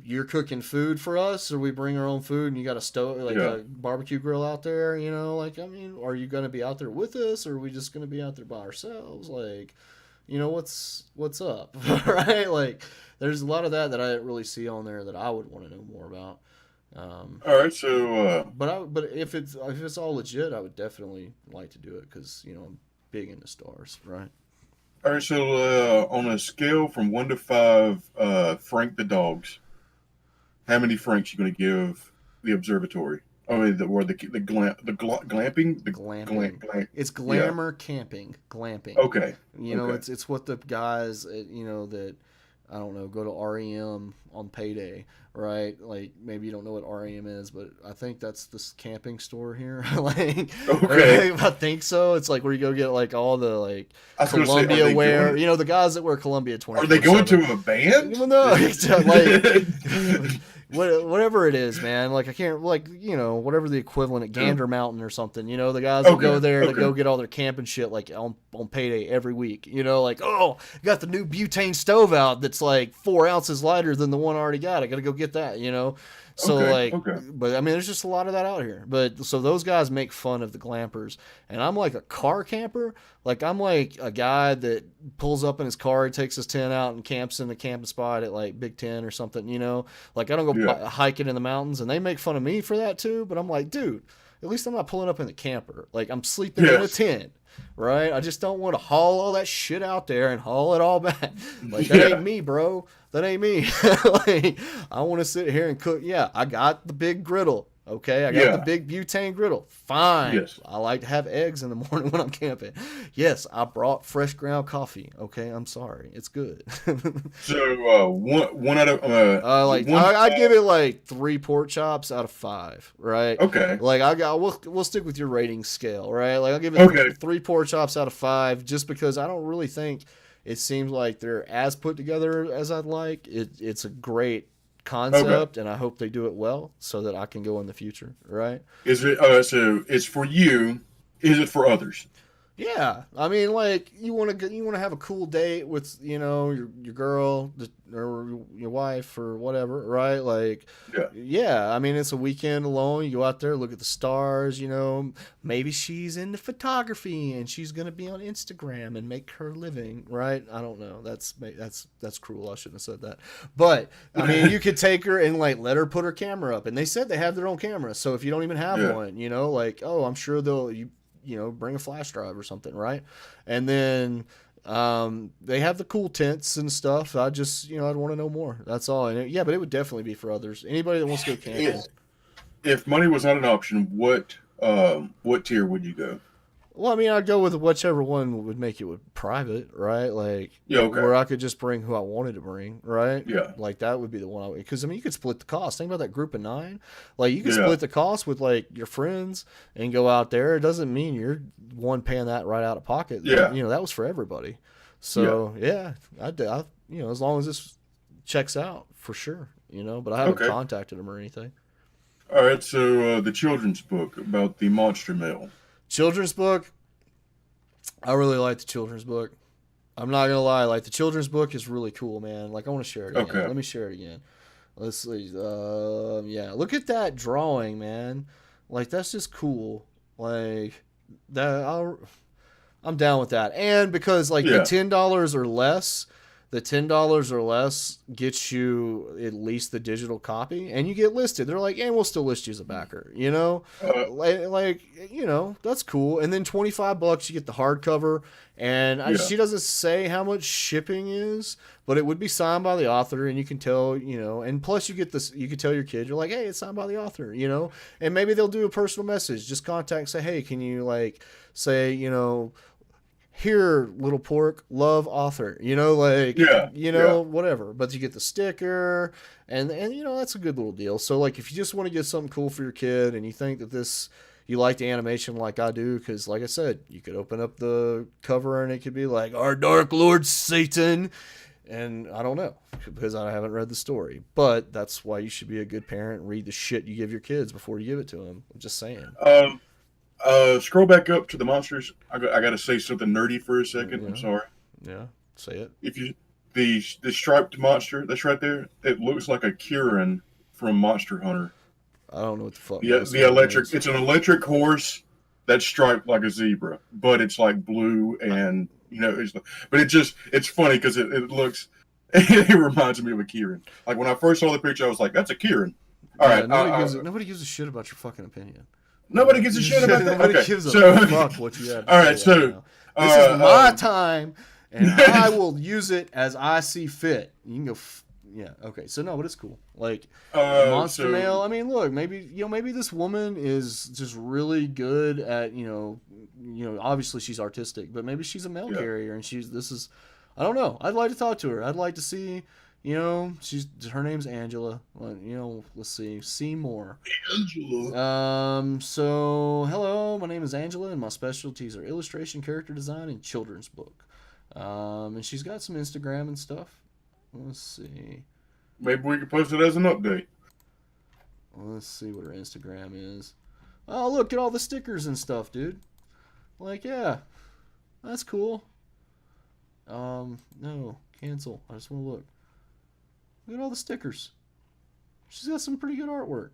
you're cooking food for us, or we bring our own food, and you got a stove, like Yeah. a barbecue grill out there, you know, like, I mean, are you going to be out there with us, or are we just going to be out there by ourselves? Like, you know, what's up, right? Like, there's a lot of that I didn't really see on there that I would want to know more about. All right. So, But if it's all legit, I would definitely like to do it because I'm big into stars, right? all right. So, on a scale from 1 to 5, Frank the dogs, how many Franks you going to give the observatory? Oh, glamping, Glamping. It's yeah. glamour camping. Glamping. Okay. Okay. It's what the guys that I don't know go to REM on payday, right? Like maybe you don't know what REM is, but I think that's this camping store here. Like Okay. I think so. It's like where you go get like all the like I was gonna say, are Columbia they wear. going- The guys that wear Columbia 24/7. Are they going to a band? Well, no, it's like whatever it is, man. Like I can't whatever the equivalent at Gander Mountain or something. The guys that go there to go get all their camping shit like on payday every week. Like got the new butane stove out that's like 4 ounces lighter than the one I already got. I got to go get that. So but I mean, there's just a lot of that out here. But so those guys make fun of the glampers, and I'm like a car camper. Like I'm like a guy that pulls up in his car, he takes his tent out and camps in the camping spot at like Big Ten or something. Like I don't go hiking in the mountains, and they make fun of me for that too. But I'm like, dude, at least I'm not pulling up in the camper. Like I'm sleeping in a tent. Right? I just don't want to haul all that shit out there and haul it all back. Like that ain't me, bro. That ain't me. Like I want to sit here and cook. Yeah, I got the big griddle. Okay, I got the big butane griddle. Fine. Yes. I like to have eggs in the morning when I'm camping. Yes, I brought fresh ground coffee. Okay, I'm sorry. It's good. So one out of I'd give it like 3 pork chops out of 5, right? Okay. Like we'll stick with your rating scale, right? Like I'll give it 3 pork chops out of 5 just because I don't really think it seems like they're as put together as I'd like. It's a great concept, and I hope they do it well so that I can go in the future, right? Is it so it's for you? Is it for others? Yeah, I mean, like you want to have a cool date with your girl or your wife or whatever, right? Like, yeah. I mean, it's a weekend alone. You go out there, look at the stars. Maybe she's into photography and she's gonna be on Instagram and make her living, right? I don't know. That's cruel. I shouldn't have said that. But I mean, you could take her and like let her put her camera up. And they said they have their own camera, so if you don't even have one, like I'm sure they'll bring a flash drive or something, right? And then they have the cool tents and stuff. I just, I'd want to know more. That's all. And but it would definitely be for others. Anybody that wants to go camping. If money was not an option, what tier would you go? Well, I mean, I'd go with whichever one would make it private, right? Like, where I could just bring who I wanted to bring, right? Yeah. Like, that would be the one because, I mean, you could split the cost. Think about that group of 9. Like, you could split the cost with, like, your friends and go out there. It doesn't mean you're one paying that right out of pocket. Yeah. That was for everybody. So, as long as this checks out, for sure, but I haven't contacted them or anything. All right, so the children's book about the monster male. Children's book, I really like the children's book. I'm not gonna lie, like the children's book is really cool, man. Like I want to share it again. Okay. Let me share it again. Let's see. Look at that drawing, man. Like that's just cool. Like that, I'm down with that. And because like the $10 or less. The $10 or less gets you at least the digital copy, and you get listed. They're like, "And we'll still list you as a backer," that's cool. And then $25, you get the hardcover, and she doesn't say how much shipping is, but it would be signed by the author, and you can tell, and plus you get this, you can tell your kid, you're like, "Hey, it's signed by the author," and maybe they'll do a personal message, just contact, say, "Hey, can you say, here, little pork, love author," whatever. But you get the sticker, and that's a good little deal. So if you just want to get something cool for your kid, and you think that you like the animation like I do, because like I said, you could open up the cover and it could be like our Dark Lord Satan, and I don't know because I haven't read the story. But that's why you should be a good parent and read the shit you give your kids before you give it to them. I'm just saying. Scroll back up to the monsters. I got to say something nerdy for a second. I'm sorry. Yeah, say it. If the striped monster that's right there, it looks like a Kieran from Monster Hunter. I don't know what the fuck. The electric. It's an electric horse that's striped like a zebra, but it's like blue and but it's funny because it looks. It reminds me of a Kieran. Like when I first saw the picture, I was like, "That's a Kieran." All right. Nobody gives a shit about your fucking opinion. Nobody gives a shit about that. Nobody Okay, gives a so fuck what you have to all say right, so right now. This is my time, and I will use it as I see fit. You can go. Yeah. Okay. So no, but it's cool. Like monster mail. I mean, look, maybe this woman is just really good at obviously she's artistic, but maybe she's a mail carrier and I don't know. I'd like to talk to her. I'd like to see. Her name's Angela. Let's see more. Angela. So hello, my name is Angela, and my specialties are illustration, character design, and children's book. And she's got some Instagram and stuff. Let's see. Maybe we could post it as an update. Let's see what her Instagram is. Oh, look at all the stickers and stuff, dude. Like, yeah, that's cool. No, cancel. I just want to look. Look at all the stickers. She's got some pretty good artwork.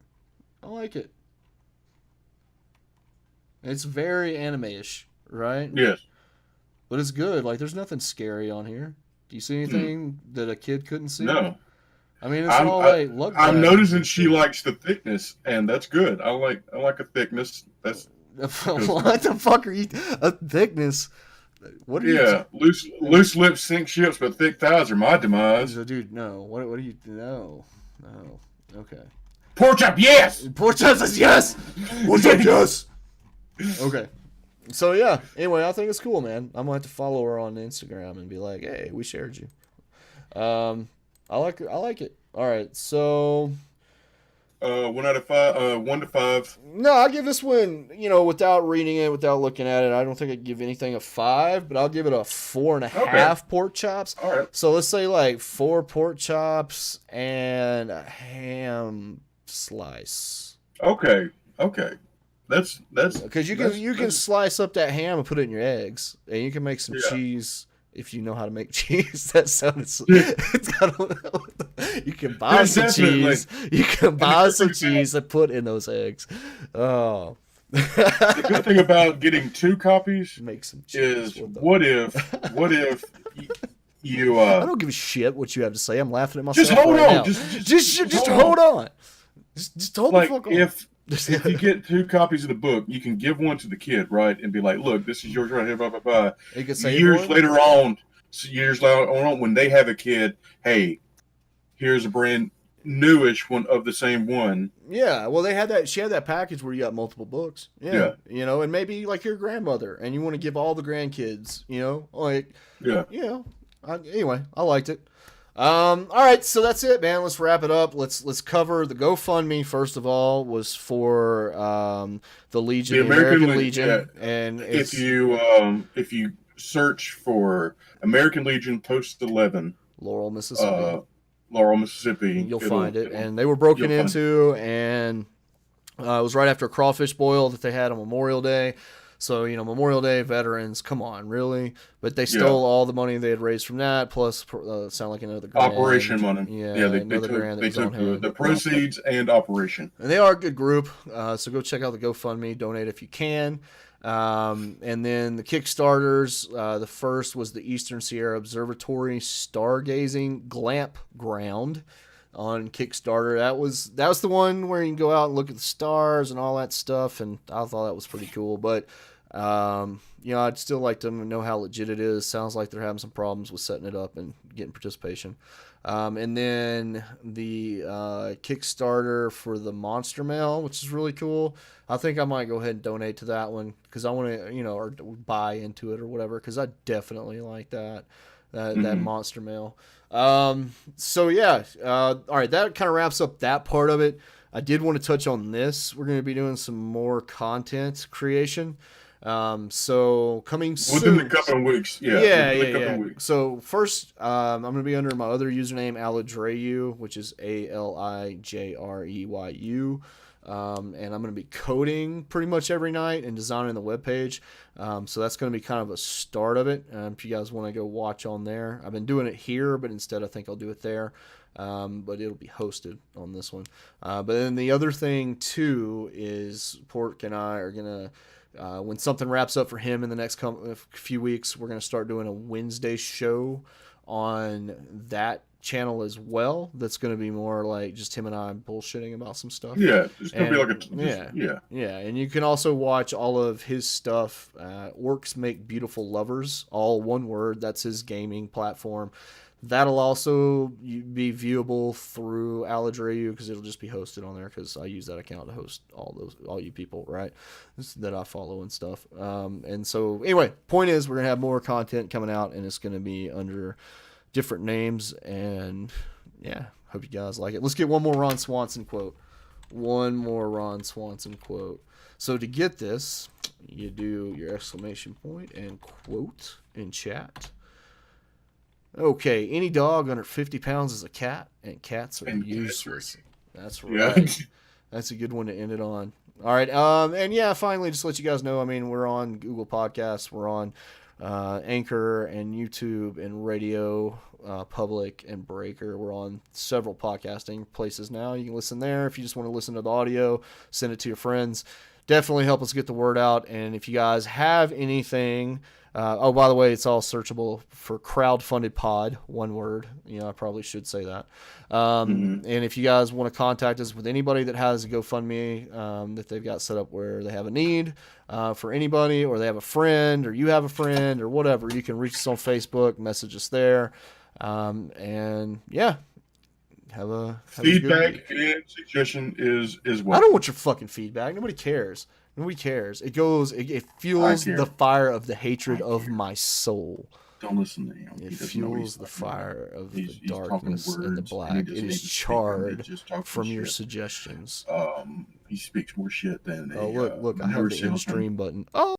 I like it. It's very anime-ish, right? Yes. But it's good. Like, there's nothing scary on here. Do you see anything that a kid couldn't see? No. I mean, it's all like, look. I'm noticing she likes the thickness, and that's good. I like a thickness. That's what the fuck are you? A thickness? What are you? Yeah, loose lips sink ships, but thick thighs are my demise. Dude, no. What do you? No. Okay. Pork chop, yes. Pork chop says yes. Pork chop, yes. Okay. So yeah. Anyway, I think it's cool, man. I'm gonna have to follow her on Instagram and be like, hey, we shared you. I like it. All right, so 1 out of 5. 1 to 5. No, I'll give this one, without reading it, without looking at it, I don't think I'd give anything a 5, but I'll give it a 4.5 pork chops. All right. So let's say like 4 pork chops and a ham slice. Okay. That's because you can slice up that ham and put it in your eggs, and you can make some cheese. If you know how to make cheese, that sounds. You can buy some cheese. You can buy some cheese and put in those eggs. Oh. The good thing about getting 2 copies make some cheese. Is what if you? I don't give a shit what you have to say. I'm laughing at myself. Just hold right on. Now. Just hold on. Just hold the fuck on. If you get 2 copies of the book, you can give one to the kid, right? And be like, look, this is yours right here, blah, blah, blah. You can say years later on, when they have a kid, hey, here's a brand newish one of the same one. Yeah, well, she had that package where you got multiple books. Yeah. And maybe like your grandmother, and you want to give all the grandkids, anyway, I liked it. All right, so that's it, man. Let's wrap it up. Let's cover the GoFundMe. First of all, was for the Legion, the American Legion, yeah. And if you search for American Legion Post 11, Laurel, Mississippi, you'll find it. And they were broken into, and it was right after a crawfish boil that they had on Memorial Day. So, Memorial Day, veterans, come on, really? But they stole all the money they had raised from that, plus sound like another grand. Operation money. Yeah, they took the proceeds and operation. And they are a good group, so go check out the GoFundMe, donate if you can. And then the Kickstarters, the first was the Eastern Sierra Observatory Stargazing Glampground on Kickstarter. That was the one where you can go out and look at the stars and all that stuff, and I thought that was pretty cool. But I'd still like to know how legit it is. Sounds like they're having some problems with setting it up and getting participation. And then the Kickstarter for the Monster Mail, which is really cool. I think I might go ahead and donate to that one because I want to, or buy into it or whatever, because I definitely like that Monster Mail. So yeah, all right, that kind of wraps up that part of it. I did want to touch on this. We're going to be doing some more content creation. So coming soon. Within the couple of weeks. Yeah. Weeks. So first, I'm going to be under my other username, Aladreyu, which is ALIJREYU. And I'm going to be coding pretty much every night and designing the webpage. So that's going to be kind of a start of it. If you guys want to go watch on there, I've been doing it here, but instead I think I'll do it there. But it'll be hosted on this one. But then the other thing too is Pork and I are going to, when something wraps up for him in the next few weeks, we're going to start doing a Wednesday show on that channel as well. That's going to be more like just him and I bullshitting about some stuff. Yeah, it's going to be like yeah. And you can also watch all of his stuff. Orcs Make Beautiful Lovers, all one word. That's his gaming platform. That'll also be viewable through Aladreyu because it'll just be hosted on there because I use that account to host all you people, right? That I follow and stuff. And so anyway, point is we're gonna have more content coming out and it's gonna be under different names. And yeah, hope you guys like it. Let's get one more Ron Swanson quote. One more Ron Swanson quote. So to get this, you do your exclamation point and quote in chat. Okay, any dog under 50 pounds is a cat, and cats are useless. That's right. Yeah. That's a good one to end it on. All right, and yeah, finally, just to let you guys know, I mean, we're on Google Podcasts, we're on Anchor and YouTube and Radio Public and Breaker. We're on several podcasting places now. You can listen there. If you just want to listen to the audio, send it to your friends. Definitely help us get the word out. And if you guys have anything... oh, by the way, it's all searchable for crowdfunded pod, one word. You know, I probably should say that. And if you guys want to contact us with anybody that has a GoFundMe that they've got set up where they have a need for anybody, or they have a friend, or you have a friend, or whatever, you can reach us on Facebook, message us there. And yeah, have a feedback and suggestion is well. I don't want your fucking feedback. Nobody cares. Nobody cares. It fuels the fire of the hatred of my soul. Don't listen to him. It fuels the fire of the darkness and the black. It is charred from your suggestions. He speaks more shit than look, I have the end stream button. Oh.